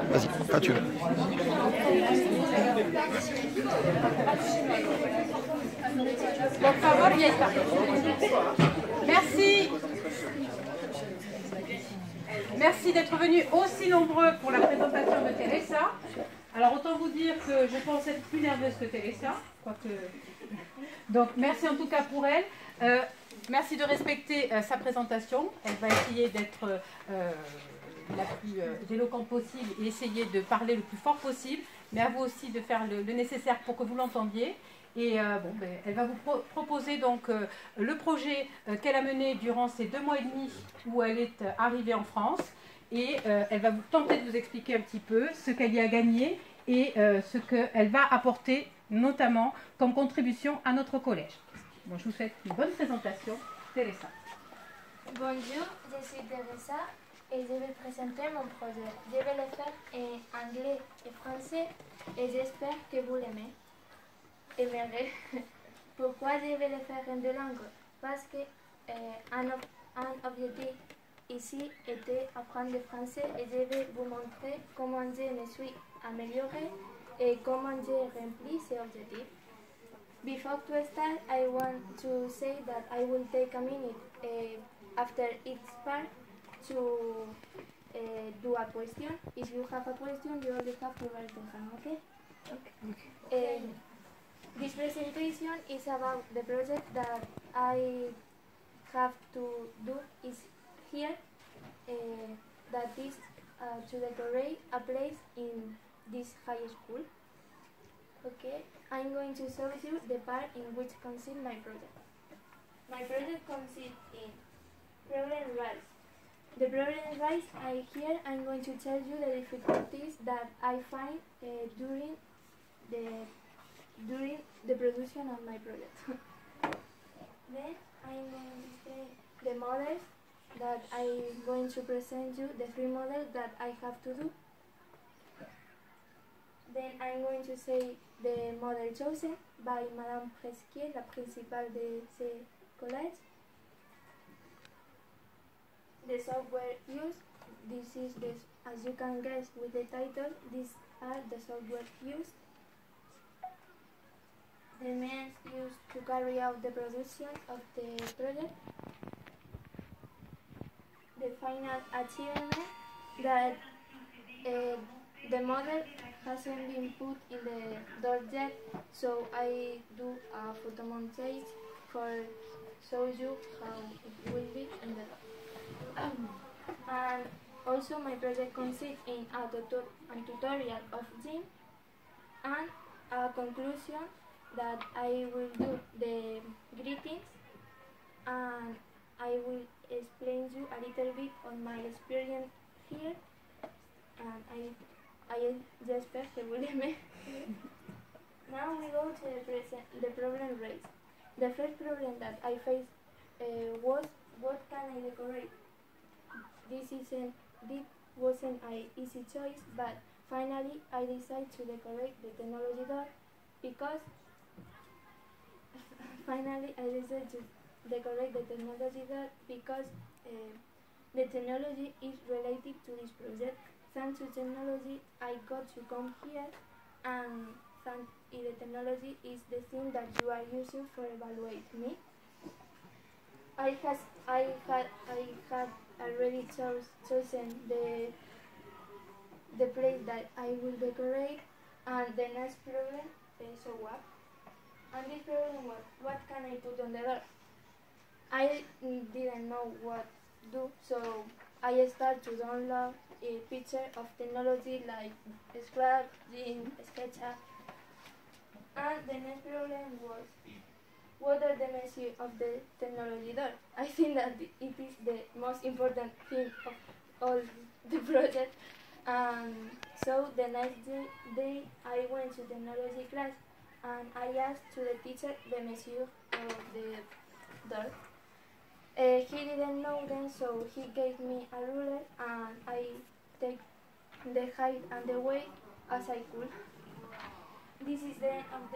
Vas-y, quand tu veux. Por favor, ya está. Merci. Merci d'être venus aussi nombreux pour la présentation de Teresa. Alors autant vous dire que je pense être plus nerveuse que Teresa. Donc merci en tout cas pour elle. Merci de respecter sa présentation. Elle va essayer d'être la plus éloquente possible et essayer de parler le plus fort possible. Mais à vous aussi de faire le nécessaire pour que vous l'entendiez. Et elle va vous proposer donc le projet qu'elle a mené durant ces 2 mois et demi où elle est arrivée en France. Et elle va tenter de vous expliquer un petit peu ce qu'elle y a gagné et ce qu'elle va apporter notamment comme contribution à notre collège. Bon, je vous souhaite une bonne présentation. Teresa. Bonjour, je suis Teresa et je vais présenter mon projet. Je vais le faire en anglais et français et j'espère que vous l'aimez. Aimerez. Pourquoi je vais le faire en 2 langues? Parce que un objectif ici était apprendre le français et je vais vous montrer comment je me suis améliorée et comment j'ai rempli ces objectifs. Before to start, I want to say that I will take a minute after each part to do a question. If you have a question, you only have to raise the hand, okay? Okay. This presentation is about the project that I have to do is here, that is to decorate a place in this high school. Okay, I'm going to show you the part in which consists my project. My project consists in problem rise. The problem rise here I'm going to tell you the difficulties that I find during the production of my project. Then I'm going to say the models that I'm going to present you, the 3 models that I have to do. Then I'm going to say the model chosen by Madame Presquier, la principale de ce collège. The software used, this is this, as you can guess with the title, these are the software used. The means used to carry out the production of the project. The final achievement that the model hasn't been put in the door yet, so I do a photo montage for show you how it will be in the door. And also my project consists in a tutorial of gym and a conclusion that I will do the greetings and I will explain you a little bit on my experience here, and I just expect que vous l'aimez. Now we go to the problem raised. The first problem that I faced was what can I decorate? This wasn't an easy choice, but finally I decided to decorate the technology door because the technology is related to this project. Thanks to technology, I got to come here, and thanks to the technology is the thing that you are using for evaluate me. I had already chosen the place that I will decorate, and the next problem show up. And this problem was, what can I put on the door? I didn't know what to do, so I started to download a picture of technology like Scratch, Gym, SketchUp. And the next problem was, what are the message of the technology door? I think that it is the most important thing of all the project. So the next day I went to technology class and I asked to the teacher the measure of the door. He didn't know them, so he gave me a ruler and I take the height and the weight as I could. This is the end of the